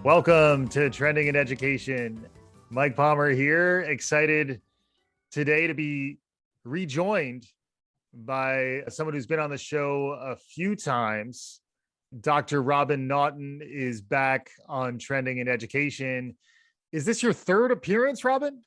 Welcome to Trending in Education. Mike Palmer here, excited today to be rejoined by someone who's been on the show a few times. Dr. Robin Naughton is back on Trending in Education. Is this your third appearance, Robin?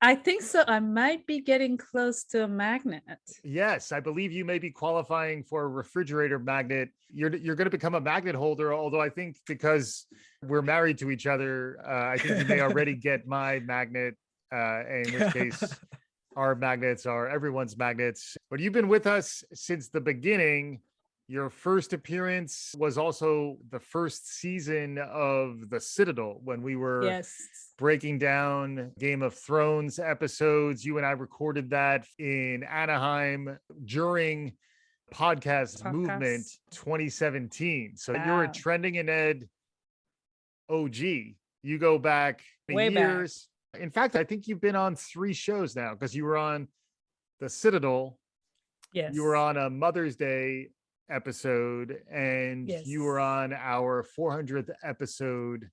I think so. I might be getting close to a magnet. Yes, I believe you may be qualifying for a refrigerator magnet. You're going to become a magnet holder, although I think because we're married to each other, I think you may already get my magnet, in which case our magnets are everyone's magnets. But you've been with us since the beginning. Your first appearance was also the first season of The Citadel when we were breaking down Game of Thrones episodes. You and I recorded that in Anaheim during podcast movement 2017. So you're a Trending in Ed OG. You go back way years. In fact, I think you've been on 3 shows now because you were on The Citadel. Yes. You were on a Mother's Day episode and you were on our 400th episode.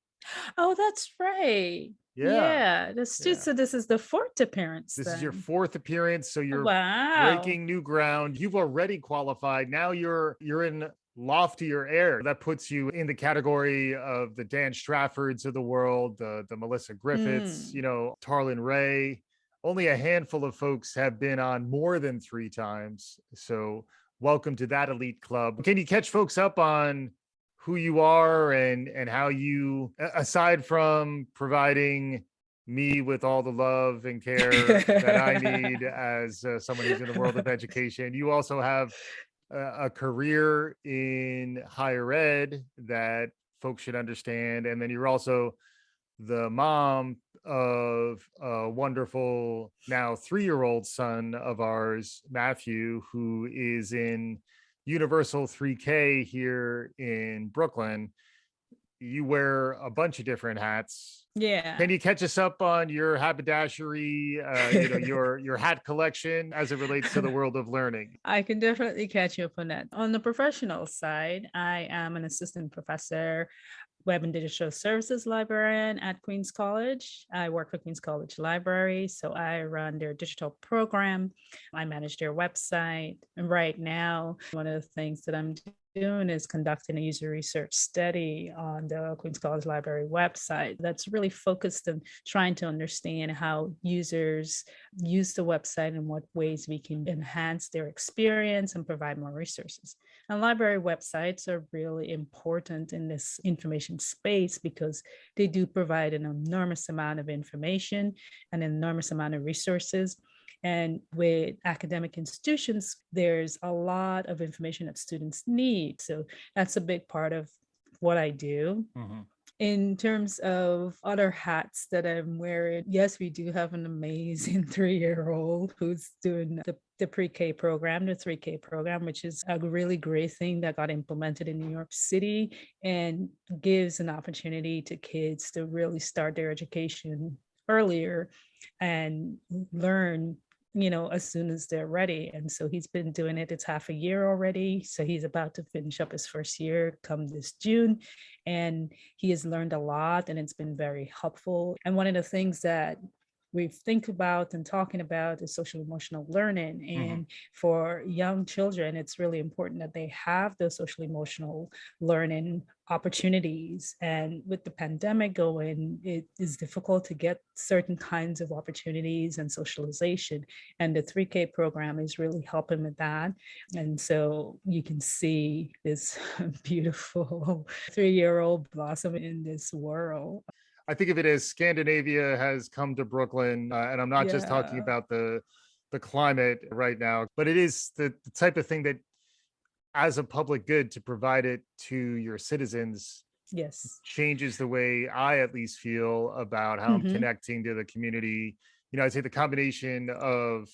Oh, that's right. Yeah. So this is the 4th appearance. This is your 4th appearance. So you're breaking new ground. You've already qualified. Now you're in loftier air. That puts you in the category of the Dan Straffords of the world, the Melissa Griffiths, Tarlin Ray. Only a handful of folks have been on more than 3 times. So welcome to that elite club. Can you catch folks up on who you are and how you, aside from providing me with all the love and care that I need as someone who's in the world of education, you also have a career in higher ed that folks should understand. And then you're also the mom of a wonderful now 3-year-old son of ours, Matthew, who is in Universal 3K here in Brooklyn. You wear a bunch of different hats. Yeah. Can you catch us up on your haberdashery, your hat collection as it relates to the world of learning? I can definitely catch you up on that. On the professional side, I am an assistant professor, Web and Digital Services librarian at Queens College. I work for Queens College Library, so I run their digital program. I manage their website. And right now, one of the things that I'm doing is conducting a user research study on the Queens College Library website that's really focused on trying to understand how users use the website and what ways we can enhance their experience and provide more resources. And library websites are really important in this information space because they do provide an enormous amount of information and an enormous amount of resources. And with academic institutions, there's a lot of information that students need. So that's a big part of what I do. Mm-hmm. In terms of other hats that I'm wearing, yes, we do have an amazing 3-year-old who's doing the pre-K program, the 3K program, which is a really great thing that got implemented in New York City and gives an opportunity to kids to really start their education earlier and learn as soon as they're ready. And so he's been doing it. It's half a year already. So he's about to finish up his first year come this June. And he has learned a lot and it's been very helpful. And one of the things that we think about and talking about is social emotional learning. And for young children, it's really important that they have those social emotional learning opportunities. And with the pandemic going, it is difficult to get certain kinds of opportunities and socialization. And the 3K program is really helping with that. And so you can see this beautiful 3-year-old blossom in this world. I think of it as Scandinavia has come to Brooklyn, and I'm not just talking about the climate right now, but it is the type of thing that, as a public good, to provide it to your citizens, changes the way I at least feel about how I'm connecting to the community. I'd say the combination of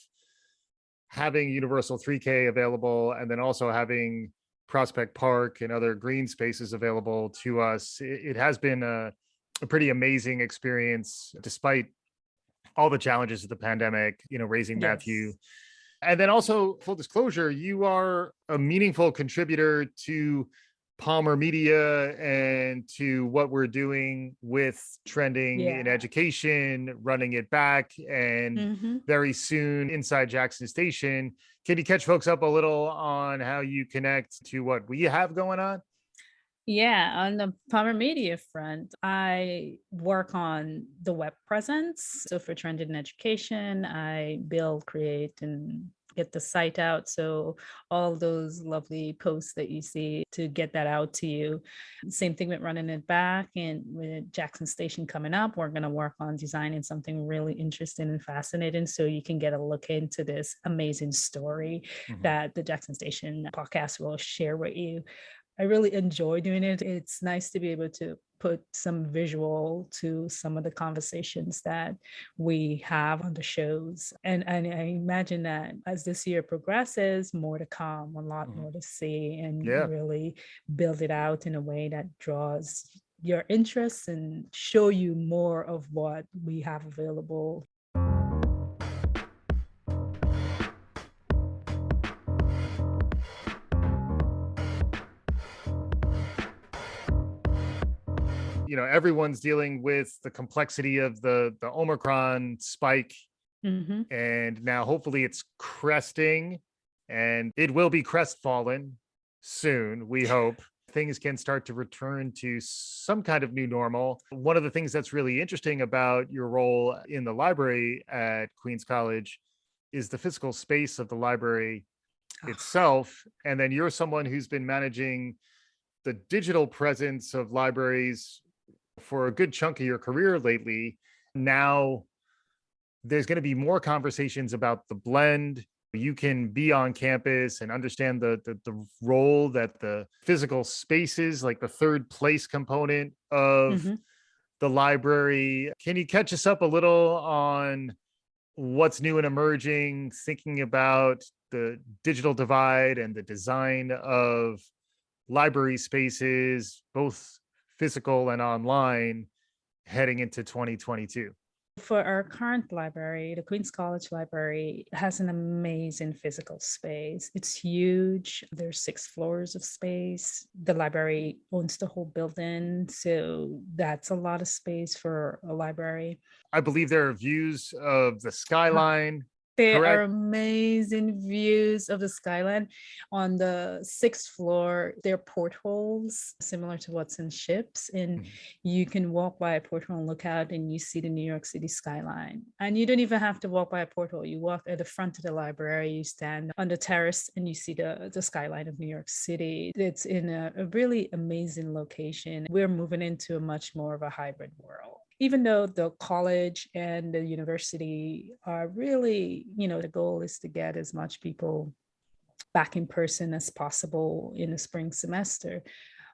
having Universal 3K available and then also having Prospect Park and other green spaces available to us, it has been a pretty amazing experience, despite all the challenges of the pandemic, raising Matthew. And then also, full disclosure, you are a meaningful contributor to Palmer Media and to what we're doing with trending in education, running it back, and very soon inside Jackson Station. Can you catch folks up a little on how you connect to what we have going on? Yeah, on the Palmer Media front, I work on the web presence. So for Trending in Education, I build, create, and get the site out. So all those lovely posts that you see to get that out to you. Same thing with running it back. And with Jackson Station coming up, we're going to work on designing something really interesting and fascinating so you can get a look into this amazing story that the Jackson Station podcast will share with you. I really enjoy doing it. It's nice to be able to put some visual to some of the conversations that we have on the shows. And I imagine that as this year progresses, more to come, a lot more to see, and really build it out in a way that draws your interest and show you more of what we have available. Everyone's dealing with the complexity of the Omicron spike, and now hopefully it's cresting, and it will be crestfallen soon, we hope. Things can start to return to some kind of new normal. One of the things that's really interesting about your role in the library at Queens College is the physical space of the library itself. And then you're someone who's been managing the digital presence of libraries for a good chunk of your career lately. Now there's going to be more conversations about the blend. You can be on campus and understand the role that the physical spaces, like the third place component of the library. Can you catch us up a little on what's new and emerging, thinking about the digital divide and the design of library spaces, both physical and online, heading into 2022? For our current library, the Queens College Library has an amazing physical space. It's huge. There's 6 floors of space. The library owns the whole building, so that's a lot of space for a library. I believe there are views of the skyline. There are amazing views of the skyline. On the 6th floor, there are portholes similar to what's in ships. And you can walk by a porthole and look out and you see the New York City skyline. And you don't even have to walk by a porthole. You walk at the front of the library, you stand on the terrace and you see the skyline of New York City. It's in a really amazing location. We're moving into a much more of a hybrid world. Even though the college and the university are really, the goal is to get as much people back in person as possible in the spring semester.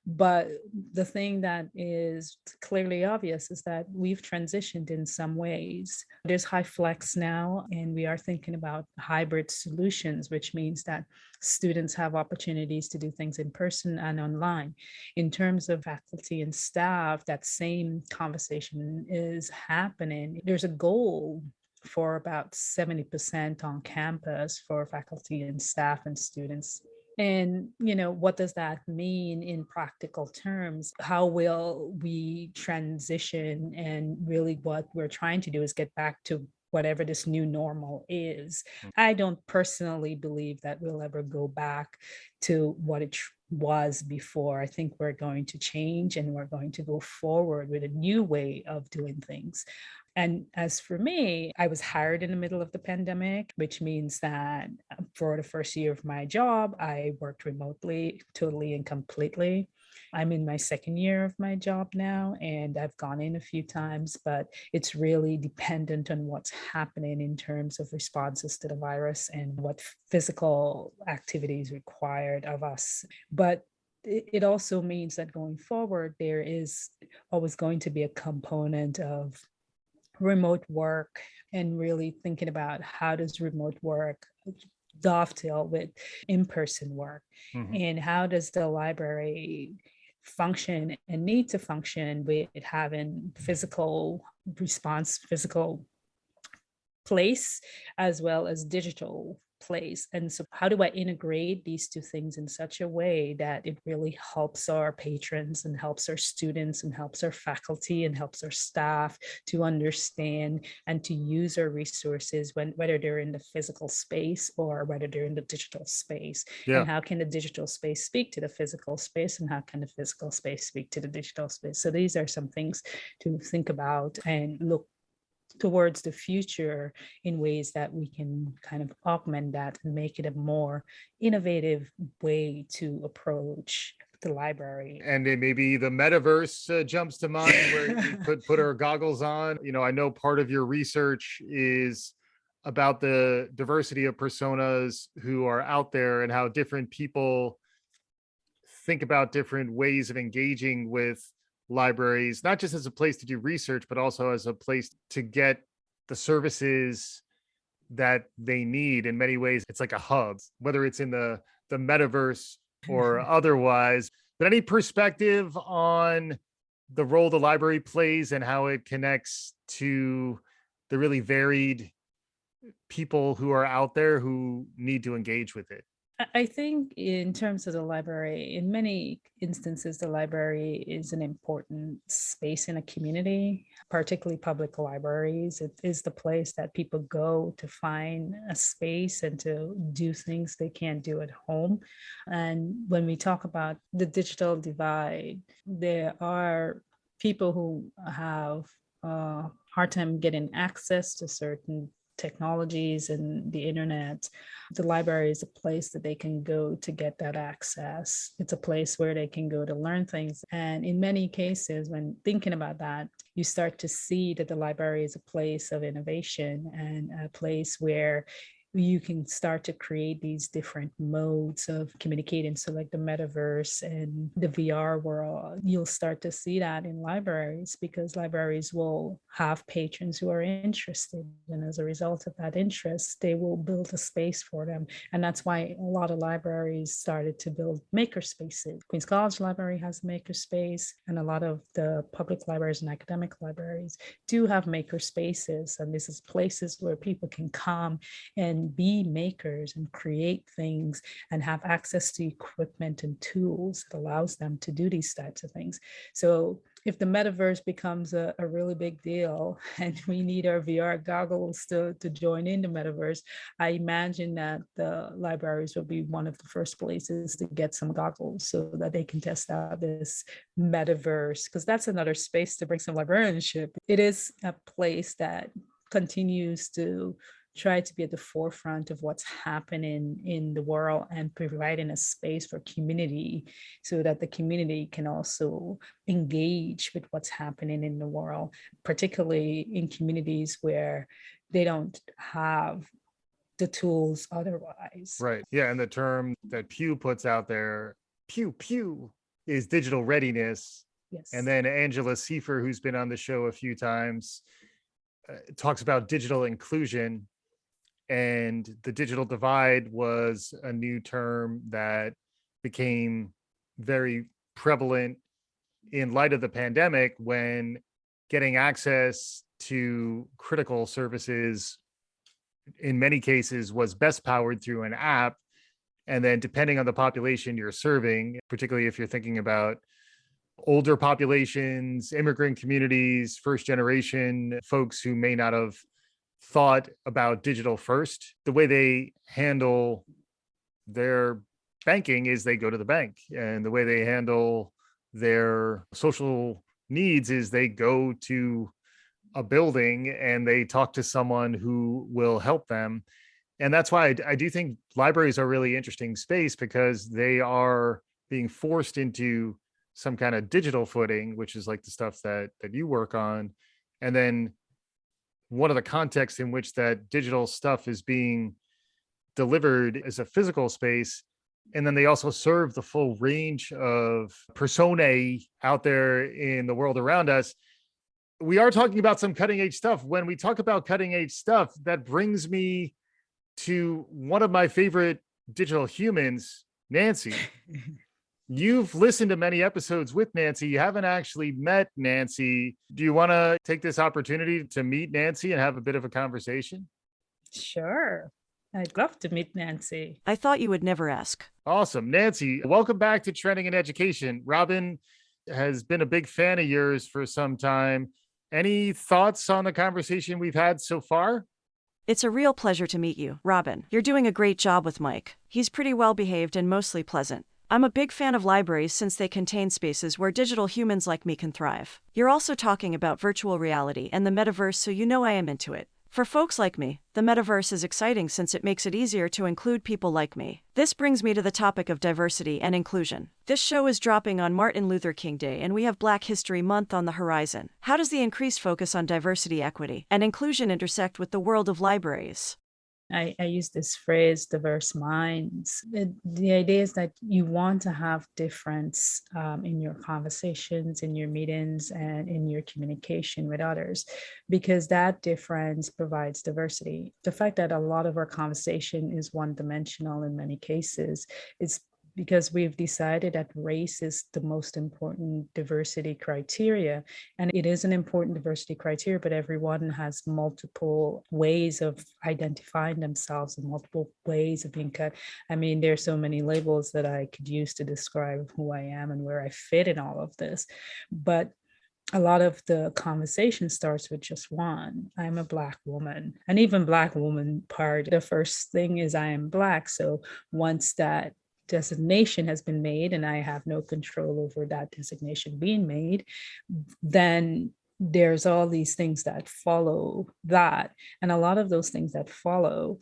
But the thing that is clearly obvious is that we've transitioned in some ways. There's high flex now, and we are thinking about hybrid solutions, which means that students have opportunities to do things in person and online. In terms of faculty and staff, that same conversation is happening. There's a goal for about 70% on campus for faculty and staff and students. And, what does that mean in practical terms? How will we transition? And really what we're trying to do is get back to whatever this new normal is. I don't personally believe that we'll ever go back to what it was before. I think we're going to change and we're going to go forward with a new way of doing things. And as for me, I was hired in the middle of the pandemic, which means that for the first year of my job, I worked remotely, totally and completely. I'm in my 2nd year of my job now, and I've gone in a few times, but it's really dependent on what's happening in terms of responses to the virus and what physical activities required of us. But it also means that going forward, there is always going to be a component of remote work and really thinking about how does remote work dovetail with in-person work, and how does the library function and need to function with having physical response, physical place, as well as digital place. And so how do I integrate these two things in such a way that it really helps our patrons and helps our students and helps our faculty and helps our staff to understand and to use our resources whether they're in the physical space or whether they're in the digital space. And how can the digital space speak to the physical space, and how can the physical space speak to the digital space? So these are some things to think about and look towards the future in ways that we can kind of augment that and make it a more innovative way to approach the library. And then maybe the metaverse jumps to mind, where we could put our goggles on. I know part of your research is about the diversity of personas who are out there and how different people think about different ways of engaging with libraries, not just as a place to do research, but also as a place to get the services that they need. In many ways, it's like a hub, whether it's in the metaverse or otherwise. But any perspective on the role the library plays and how it connects to the really varied people who are out there who need to engage with it? I think in terms of the library, in many instances, the library is an important space in a community, particularly public libraries. It is the place that people go to find a space and to do things they can't do at home. And when we talk about the digital divide, there are people who have a hard time getting access to certain technologies and the internet. The library is a place that they can go to get that access. It's a place where they can go to learn things. And in many cases, when thinking about that, you start to see that the library is a place of innovation and a place where you can start to create these different modes of communicating. So like the metaverse and the VR world, you'll start to see that in libraries because libraries will have patrons who are interested. And as a result of that interest, they will build a space for them. And that's why a lot of libraries started to build maker spaces. Queen's College Library has a maker space, and a lot of the public libraries and academic libraries do have maker spaces. And this is places where people can come and be makers and create things and have access to equipment and tools that allows them to do these types of things. So if the metaverse becomes a really big deal and we need our VR goggles to join in the metaverse, I imagine that the libraries will be one of the first places to get some goggles so that they can test out this metaverse, because that's another space to bring some librarianship. It is a place that continues to try to be at the forefront of what's happening in the world and providing a space for community so that the community can also engage with what's happening in the world, particularly in communities where they don't have the tools otherwise. Right. Yeah. And the term that Pew puts out there, pew, is digital readiness. Yes. And then Angela Seifer, who's been on the show a few times, talks about digital inclusion. And the digital divide was a new term that became very prevalent in light of the pandemic, when getting access to critical services in many cases was best powered through an app. And then depending on the population you're serving, particularly if you're thinking about older populations, immigrant communities, first generation folks who may not have thought about digital first, the way they handle their banking is they go to the bank, and the way they handle their social needs is they go to a building and they talk to someone who will help them. And that's why I do think libraries are a really interesting space, because they are being forced into some kind of digital footing, which is like the stuff that you work on. And then one of the contexts in which that digital stuff is being delivered is a physical space. And then they also serve the full range of personae out there in the world around us. We are talking about some cutting edge stuff. When we talk about cutting edge stuff, that brings me to one of my favorite digital humans, Nancy. You've listened to many episodes with Nancy. You haven't actually met Nancy. Do you want to take this opportunity to meet Nancy and have a bit of a conversation? Sure. I'd love to meet Nancy. I thought you would never ask. Awesome. Nancy, welcome back to Trending in Education. Robin has been a big fan of yours for some time. Any thoughts on the conversation we've had so far? It's a real pleasure to meet you, Robin. You're doing a great job with Mike. He's pretty well behaved and mostly pleasant. I'm a big fan of libraries since they contain spaces where digital humans like me can thrive. You're also talking about virtual reality and the metaverse, so you know I am into it. For folks like me, the metaverse is exciting since it makes it easier to include people like me. This brings me to the topic of diversity and inclusion. This show is dropping on Martin Luther King Day, and we have Black History Month on the horizon. How does the increased focus on diversity, equity, and inclusion intersect with the world of libraries? I use this phrase, diverse minds. The idea is that you want to have difference in your conversations, in your meetings, and in your communication with others, because that difference provides diversity. The fact that a lot of our conversation is one-dimensional in many cases is because we've decided that race is the most important diversity criteria. And it is an important diversity criteria, but everyone has multiple ways of identifying themselves and multiple ways of being cut. I mean, there's so many labels that I could use to describe who I am and where I fit in all of this. But a lot of the conversation starts with just one. I'm a Black woman. And even Black woman part, the first thing is I am Black. So once that designation has been made and I have no control over that designation being made, then there's all these things that follow that. And a lot of those things that follow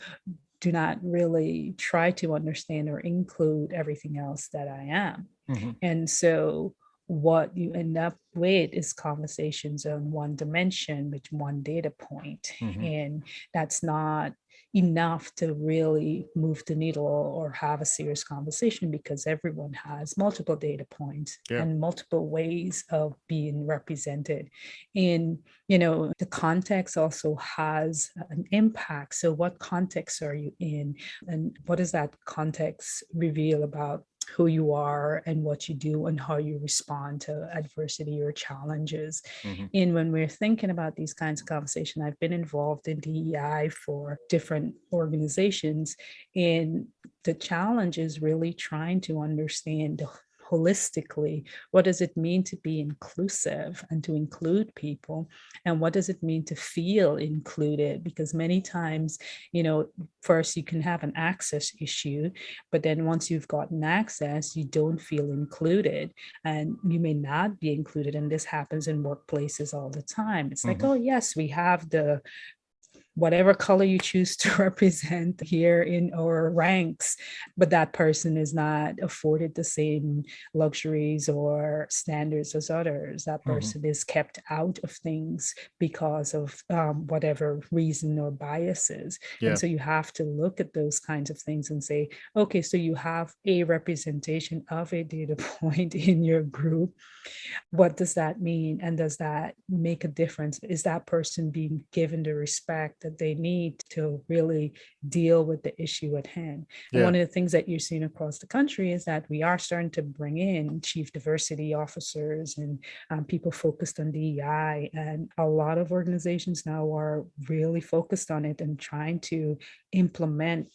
do not really try to understand or include everything else that I am. Mm-hmm. And so what you end up with is conversations on one dimension with one data point. Mm-hmm. And that's not enough to really move the needle or have a serious conversation, because everyone has multiple data points and multiple ways of being represented. And, you know, the context also has an impact. So what context are you in? And what does that context reveal about who you are and what you do and how you respond to adversity or challenges. Mm-hmm. And when we're thinking about these kinds of conversations, I've been involved in DEI for different organizations, and the challenge is really trying to understand holistically, what does it mean to be inclusive and to include people? And what does it mean to feel included? Because many times, you know, first you can have an access issue, but then once you've gotten access, you don't feel included and you may not be included. And this happens in workplaces all the time. It's like, oh yes, we have the whatever color you choose to represent here in our ranks, but that person is not afforded the same luxuries or standards as others. That person is kept out of things because of whatever reason or biases. Yeah. And so you have to look at those kinds of things and say, okay, so you have a representation of a data point in your group. What does that mean? And does that make a difference? Is that person being given the respect that they need to really deal with the issue at hand? Yeah. And one of the things that you're seeing across the country is that we are starting to bring in chief diversity officers and people focused on DEI. And a lot of organizations now are really focused on it and trying to implement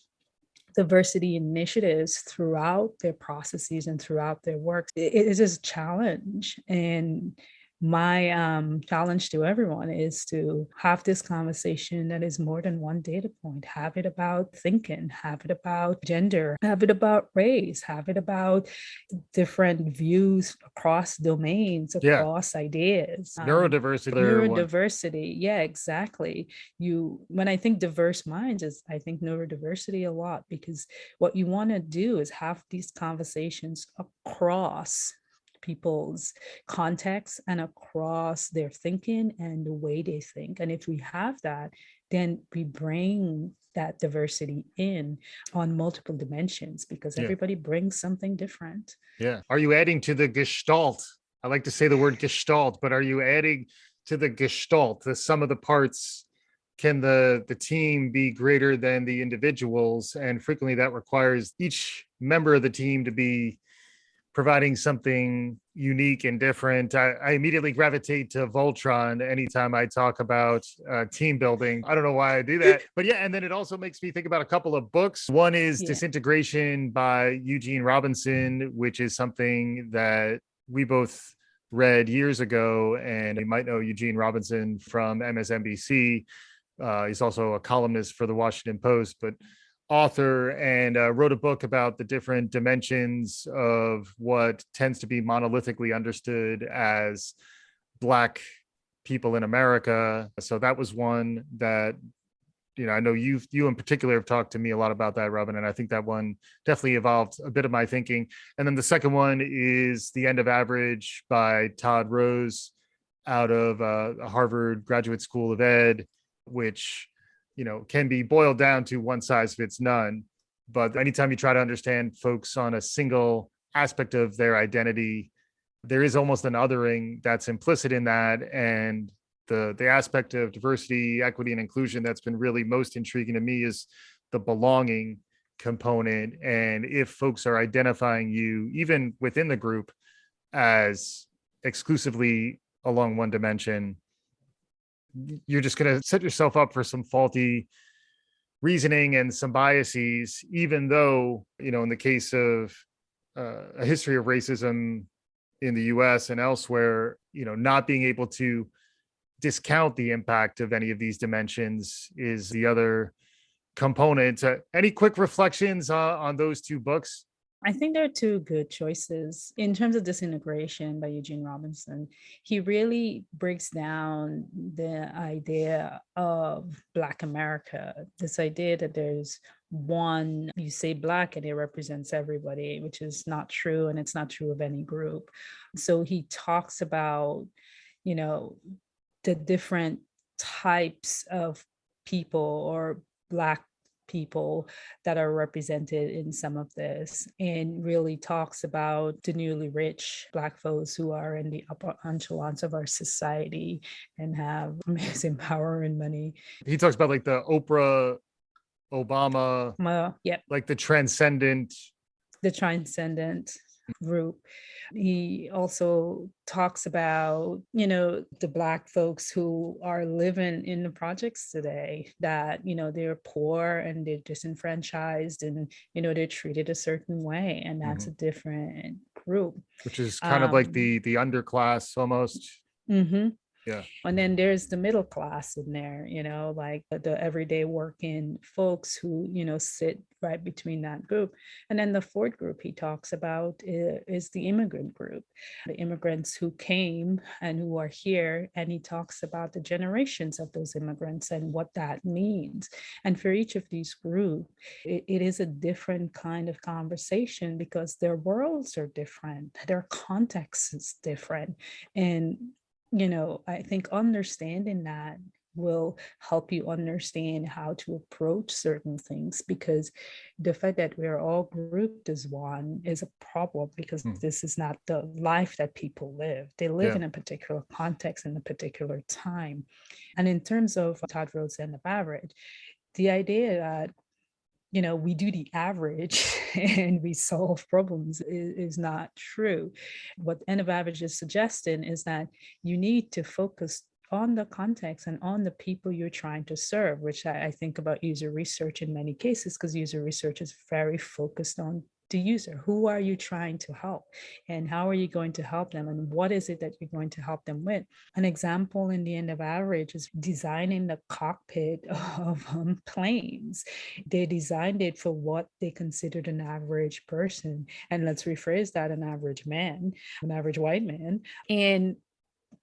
diversity initiatives throughout their processes and throughout their work. It is a challenge. And my challenge to everyone is to have this conversation that is more than one data point. Have it about thinking, have it about gender, have it about race, have it about different views across domains, across ideas. Neurodiversity. Yeah, exactly. When I think diverse minds, I think neurodiversity a lot, because what you want to do is have these conversations across people's contexts and across their thinking and the way they think. And if we have that, then we bring that diversity in on multiple dimensions, because everybody brings something different. Yeah. Are you adding to the gestalt? I like to say the word gestalt, but are you adding to the gestalt, the sum of the parts? Can the team be greater than the individuals? And frequently that requires each member of the team to be providing something unique and different. I immediately gravitate to Voltron anytime I talk about team building. I don't know why I do that, but yeah. And then it also makes me think about a couple of books. One is Disintegration by Eugene Robinson, which is something that we both read years ago. And you might know Eugene Robinson from MSNBC. He's also a columnist for the Washington Post, but author, and wrote a book about the different dimensions of what tends to be monolithically understood as Black people in America. So that was one that, I know you in particular have talked to me a lot about that, Robin, and I think that one definitely evolved a bit of my thinking. And then the second one is The End of Average by Todd Rose out of Harvard Graduate School of Ed, which can be boiled down to one size fits none. But anytime you try to understand folks on a single aspect of their identity, there is almost an othering that's implicit in that. And the aspect of diversity, equity, and inclusion that's been really most intriguing to me is the belonging component. And if folks are identifying you, even within the group, as exclusively along one dimension, you're just going to set yourself up for some faulty reasoning and some biases, even though, in the case of a history of racism in the US and elsewhere, not being able to discount the impact of any of these dimensions is the other component. Any quick reflections on those two books? I think they're two good choices. In terms of Disintegration by Eugene Robinson, he really breaks down the idea of Black America, this idea that there's one, you say Black and it represents everybody, which is not true, and it's not true of any group. So he talks about, the different types of people or Black people that are represented in some of this, and really talks about the newly rich Black folks who are in the upper echelons of our society and have amazing power and money. He talks about like the Oprah, Obama, like the transcendent group. He also talks about, the Black folks who are living in the projects today, that, they're poor and they're disenfranchised and, they're treated a certain way. And that's a different group. Which is kind of like the underclass almost. Mm-hmm. Yeah. And then there's the middle class in there, like the everyday working folks who, sit right between that group. And then the fourth group he talks about is the immigrant group, the immigrants who came and who are here. And he talks about the generations of those immigrants and what that means. And for each of these groups, it is a different kind of conversation because their worlds are different, their context is different. And I think understanding that will help you understand how to approach certain things, because the fact that we're all grouped as one is a problem, because this is not the life that people live. They live in a particular context in a particular time. And in terms of Todd Rhodes' End of Average, the idea that we do the average and we solve problems is not true. What End of Average is suggesting is that you need to focus on the context and on the people you're trying to serve, which I think about user research in many cases, because user research is very focused on the user. Who are you trying to help, and how are you going to help them, and what is it that you're going to help them with? An example in the End of Average is designing the cockpit of planes. They designed it for what they considered an average person, and let's rephrase that, an average man, an average white man. And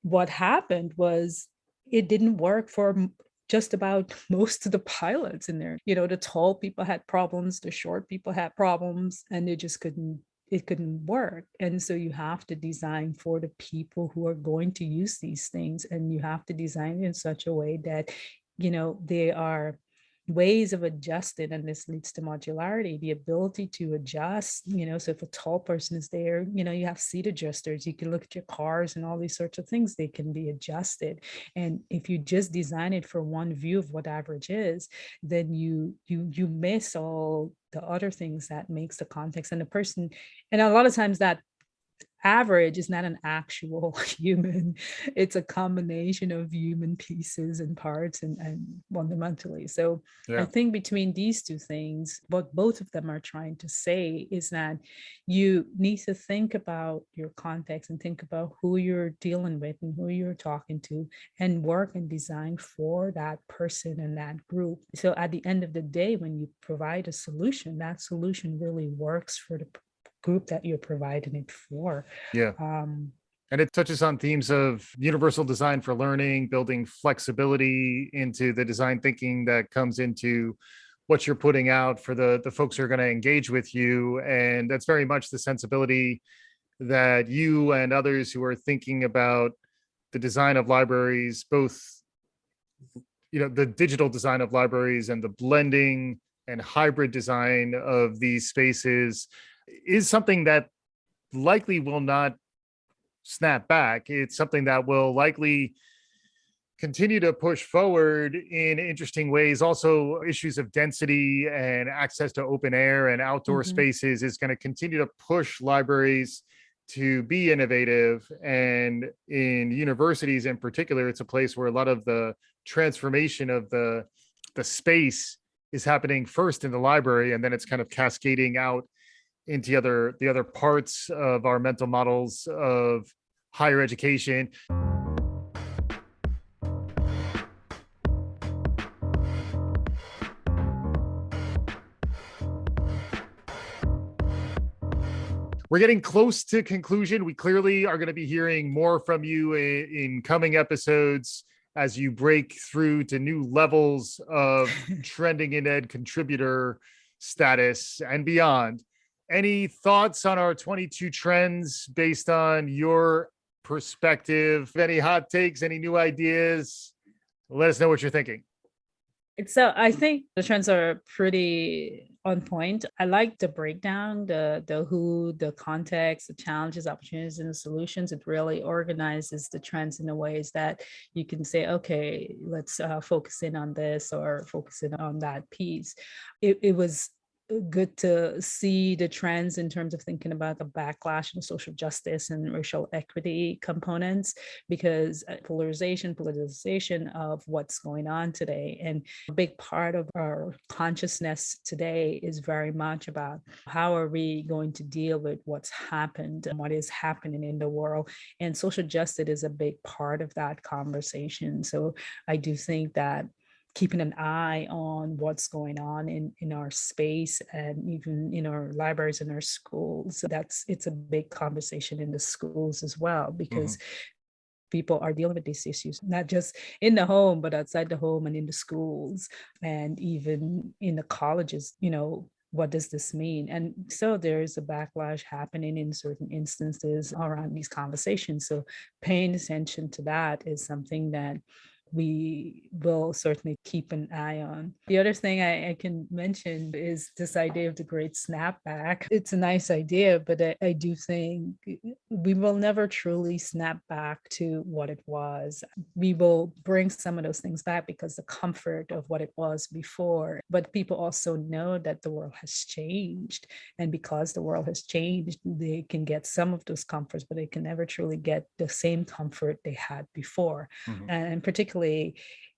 what happened was it didn't work for just about most of the pilots in there. The tall people had problems, the short people had problems, and it couldn't work. And so you have to design for the people who are going to use these things, and you have to design it in such a way that, they are ways of adjusting, and this leads to modularity, the ability to adjust, so if a tall person is there, you have seat adjusters, you can look at your cars and all these sorts of things, they can be adjusted. And if you just design it for one view of what average is, then you miss all the other things that makes the context and the person. And a lot of times that average is not an actual human. It's a combination of human pieces and parts and fundamentally. So I think between these two things, what both of them are trying to say is that you need to think about your context and think about who you're dealing with and who you're talking to, and work and design for that person and that group. So at the end of the day, when you provide a solution, that solution really works for the group that you're providing it for. And it touches on themes of universal design for learning, building flexibility into the design thinking that comes into what you're putting out for the folks who are going to engage with you. And that's very much the sensibility that you and others who are thinking about the design of libraries, both, the digital design of libraries and the blending and hybrid design of these spaces, is something that likely will not snap back. It's something that will likely continue to push forward in interesting ways. Also, issues of density and access to open air and outdoor spaces is going to continue to push libraries to be innovative. And in universities in particular, it's a place where a lot of the transformation of the space is happening first in the library, and then it's kind of cascading out into the other parts of our mental models of higher education. We're getting close to conclusion. We clearly are going to be hearing more from you in coming episodes as you break through to new levels of trending in ed contributor status and beyond. Any thoughts on our 22 trends based on your perspective? Any hot takes, any new ideas? Let us know what you're thinking. So I think the trends are pretty on point. I like the breakdown, the who, the context, the challenges, opportunities, and the solutions. It really organizes the trends in a ways that you can say, okay, let's focus in on this or focus in on that piece. It was good to see the trends in terms of thinking about the backlash and social justice and racial equity components, because politicization of what's going on today. And a big part of our consciousness today is very much about how are we going to deal with what's happened and what is happening in the world. And social justice is a big part of that conversation. So I do think that keeping an eye on what's going on in our space and even in our libraries and our schools. It's a big conversation in the schools as well, because people are dealing with these issues, not just in the home, but outside the home and in the schools and even in the colleges. What does this mean? And so there's a backlash happening in certain instances around these conversations. So paying attention to that is something that we will certainly keep an eye on. The other thing I can mention is this idea of the great snapback. It's a nice idea, but I do think we will never truly snap back to what it was. We will bring some of those things back because the comfort of what it was before, but people also know that the world has changed. And because the world has changed, they can get some of those comforts, but they can never truly get the same comfort they had before. And particularly,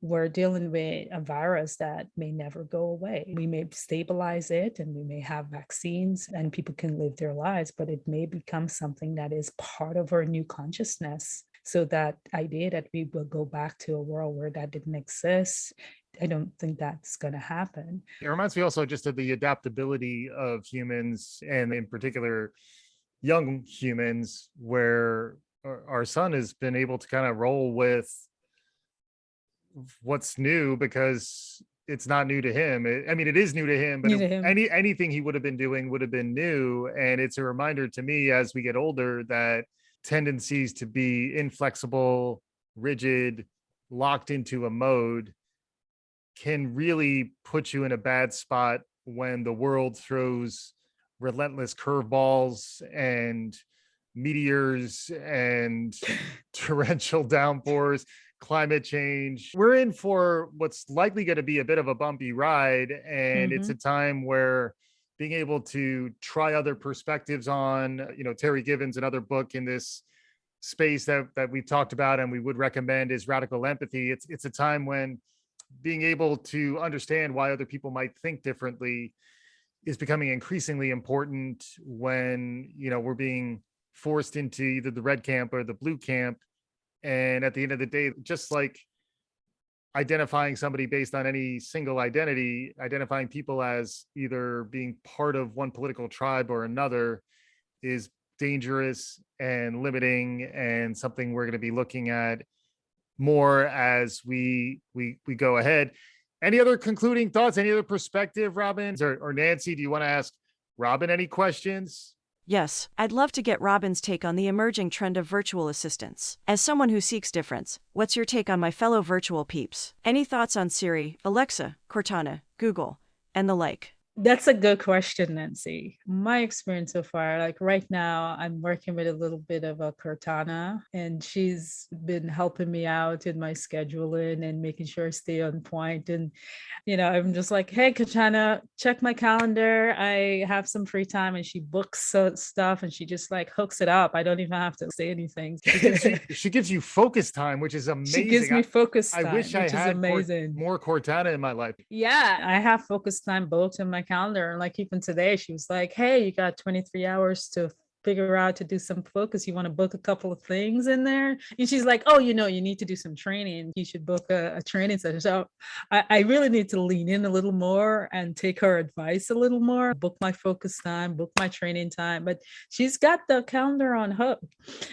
we're dealing with a virus that may never go away. We may stabilize it and we may have vaccines and people can live their lives, but it may become something that is part of our new consciousness. So that idea that we will go back to a world where that didn't exist, I don't think that's going to happen. It reminds me also just of the adaptability of humans, and in particular, young humans, where our son has been able to kind of roll with what's new because it's not new to him. It is new to him, but anything he would have been doing would have been new. And it's a reminder to me as we get older that tendencies to be inflexible, rigid, locked into a mode can really put you in a bad spot when the world throws relentless curveballs and meteors and torrential downpours, climate change. We're in for what's likely going to be a bit of a bumpy ride. And it's a time where being able to try other perspectives on, Terry Givens, another book in this space that we've talked about and we would recommend is Radical Empathy. It's a time when being able to understand why other people might think differently is becoming increasingly important when, we're being forced into either the red camp or the blue camp. And at the end of the day, just like identifying somebody based on any single identity, identifying people as either being part of one political tribe or another is dangerous and limiting, and something we're going to be looking at more as we go ahead. Any other concluding thoughts? Any other perspective, Robin or Nancy? Do you want to ask Robin any questions? Yes, I'd love to get Robin's take on the emerging trend of virtual assistants. As someone who seeks difference, what's your take on my fellow virtual peeps? Any thoughts on Siri, Alexa, Cortana, Google, and the like? That's a good question, Nancy. My experience so far, like right now, I'm working with a little bit of a Cortana, and she's been helping me out in my scheduling and making sure I stay on point. And, I'm just like, hey, Cortana, check my calendar. I have some free time. And she books stuff and she just like hooks it up. I don't even have to say anything. She gives you focus time, which is amazing. She gives me focus time. I wish I had amazing. more Cortana in my life. Yeah, I have focus time booked in my calendar. And like even today, she was like, hey, you got 23 hours to figure out to do some focus. You want to book a couple of things in there? And she's like, oh, you need to do some training. You should book a training session. So I really need to lean in a little more and take her advice a little more, book my focus time, book my training time. But she's got the calendar on hook.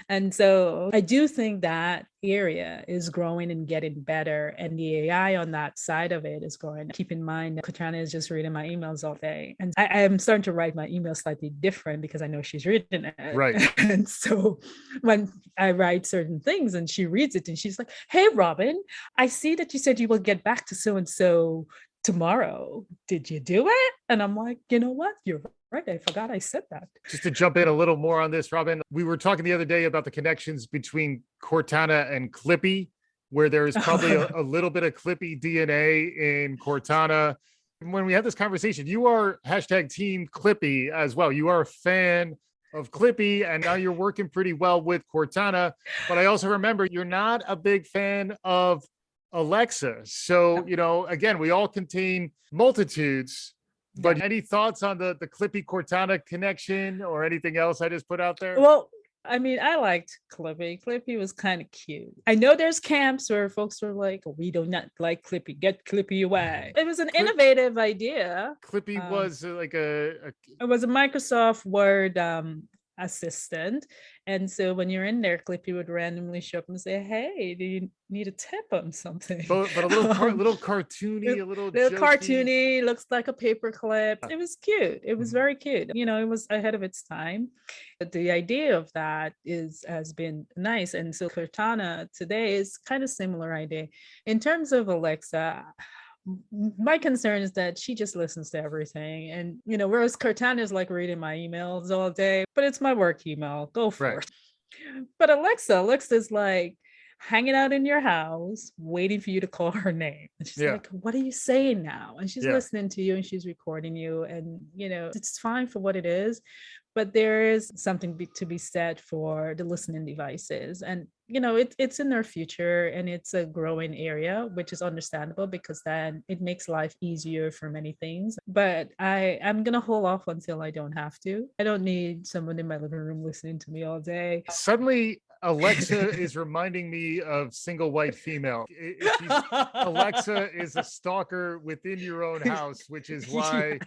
And so I do think that area is growing and getting better, and the AI on that side of it is growing. Keep in mind, Katana is just reading my emails all day, and I am starting to write my emails slightly different because I know she's reading it. Right. And so when I write certain things and she reads it and she's like, hey, Robin, I see that you said you will get back to so-and-so tomorrow. Did you do it? And I'm like, you know what? You're right. I forgot I said that. Just to jump in a little more on this, Robin, we were talking the other day about the connections between Cortana and Clippy, where there is probably a little bit of Clippy DNA in Cortana. When we had this conversation, you are #team Clippy as well. You are a fan of Clippy, and now you're working pretty well with Cortana. But I also remember you're not a big fan of Alexa. So, again, we all contain multitudes. But any thoughts on the Clippy Cortana connection or anything else I just put out there? Well, I mean, I liked Clippy. Clippy was kind of cute. I know there's camps where folks are like, we do not like Clippy. Get Clippy away. It was an innovative idea. Clippy was like it was a Microsoft Word assistant. And so when you're in there, Clippy would randomly show up and say, hey, do you need a tip on something? But a little cartoony, a little cartoony, looks like a paper clip. It was cute. It was very cute. It was ahead of its time. But the idea of that has been nice. And so Cortana today is kind of similar idea. In terms of Alexa, my concern is that she just listens to everything. And, whereas Cortana is like reading my emails all day, but it's my work email. Go for it. But Alexa's like hanging out in your house, waiting for you to call her name. And she's like, what are you saying now? And she's listening to you and she's recording you. And, it's fine for what it is. But there is something to be said for the listening devices. And, it's in their future and it's a growing area, which is understandable because then it makes life easier for many things. But I'm going to hold off until I don't have to. I don't need someone in my living room listening to me all day. Suddenly, Alexa is reminding me of single white female. Alexa is a stalker within your own house, which is why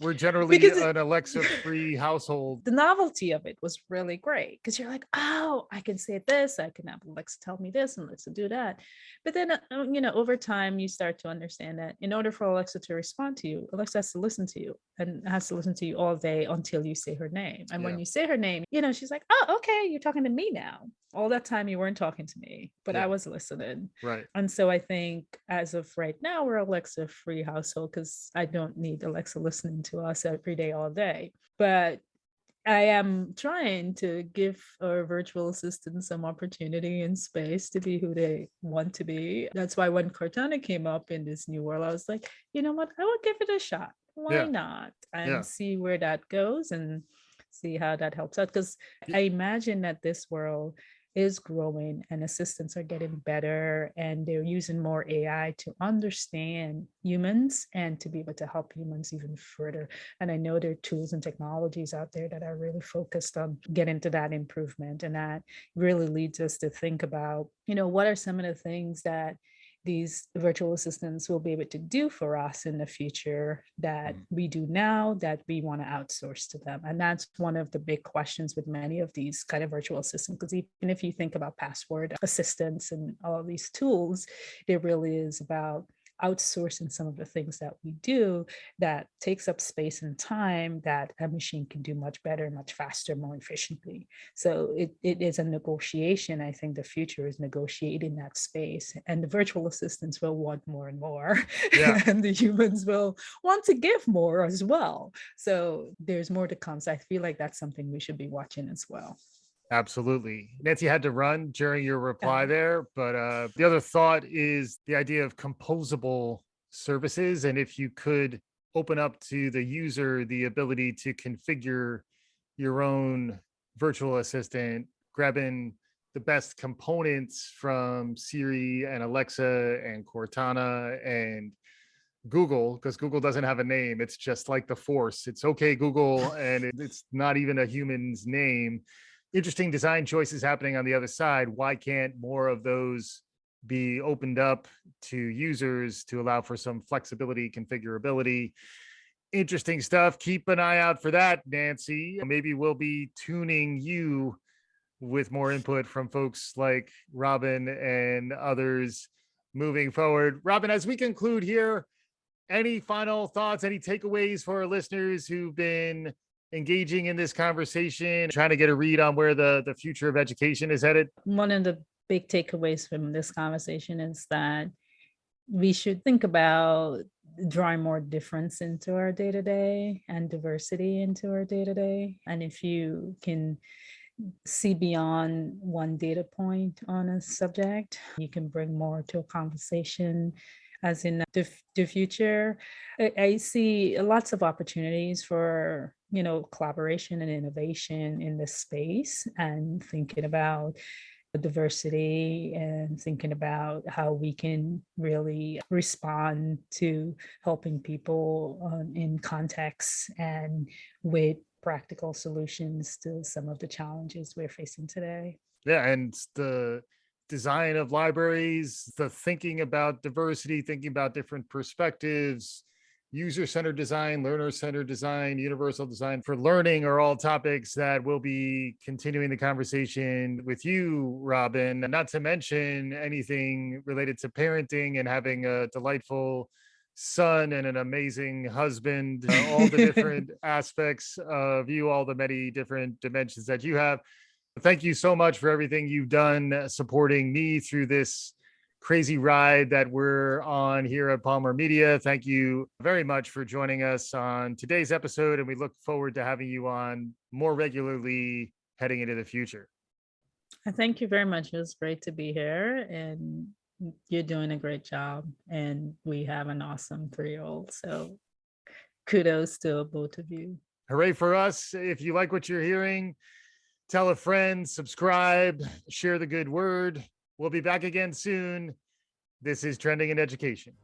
we're generally an Alexa-free household. The novelty of it was really great because you're like, oh, I can say this, I can have Alexa tell me this and Alexa do that. But then, over time, you start to understand that in order for Alexa to respond to you, Alexa has to listen to you and has to listen to you all day until you say her name. And when you say her name, she's like, oh, okay, you're talking to me now. All that time you weren't talking to me, but I was listening. Right. And so I think as of right now, we're Alexa free household because I don't need Alexa listening to us every day, all day. But I am trying to give our virtual assistants some opportunity and space to be who they want to be. That's why when Cortana came up in this new world, I was like, you know what? I will give it a shot. why not? And see where that goes and see how that helps out. Because I imagine that this world is growing and assistants are getting better and they're using more AI to understand humans and to be able to help humans even further. And I know there are tools and technologies out there that are really focused on getting to that improvement. And that really leads us to think about, what are some of the things that these virtual assistants will be able to do for us in the future that we do now that we want to outsource to them. And that's one of the big questions with many of these kind of virtual assistants, because even if you think about password assistants and all these tools, it really is about outsourcing some of the things that we do that takes up space and time that a machine can do much better, much faster, more efficiently. So it is a negotiation. I think the future is negotiating that space, and the virtual assistants will want more and more, and the humans will want to give more as well. So there's more to come. So I feel like that's something we should be watching as well. Absolutely. Nancy had to run during your reply there, but the other thought is the idea of composable services. And if you could open up to the user the ability to configure your own virtual assistant, grabbing the best components from Siri and Alexa and Cortana and Google, because Google doesn't have a name. It's just like the Force. It's okay, Google, and it's not even a human's name. Interesting design choices happening on the other side. Why can't more of those be opened up to users to allow for some flexibility, configurability? Interesting stuff. Keep an eye out for that, Nancy. Maybe we'll be tuning you with more input from folks like Robin and others moving forward. Robin, as we conclude here, any final thoughts, any takeaways for our listeners who've been engaging in this conversation, trying to get a read on where the future of education is headed? One of the big takeaways from this conversation is that we should think about drawing more difference into our day-to-day and diversity into our day-to-day. And if you can see beyond one data point on a subject, you can bring more to a conversation. As in the future, I see lots of opportunities for, collaboration and innovation in this space, and thinking about diversity and thinking about how we can really respond to helping people in context and with practical solutions to some of the challenges we're facing today. Yeah, and the design of libraries, the thinking about diversity, thinking about different perspectives, user-centered design, learner-centered design, universal design for learning are all topics that we'll be continuing the conversation with you, Robin, not to mention anything related to parenting and having a delightful son and an amazing husband, all the different aspects of you, all the many different dimensions that you have. Thank you so much for everything you've done supporting me through this crazy ride that we're on here at Palmer Media. Thank you very much for joining us on today's episode, and we look forward to having you on more regularly heading into the future. Thank you very much. It was great to be here, and you're doing a great job, and we have an awesome 3-year-old. So kudos to both of you. Hooray for us. If you like what you're hearing, tell a friend, subscribe, share the good word. We'll be back again soon. This is Trending in Education.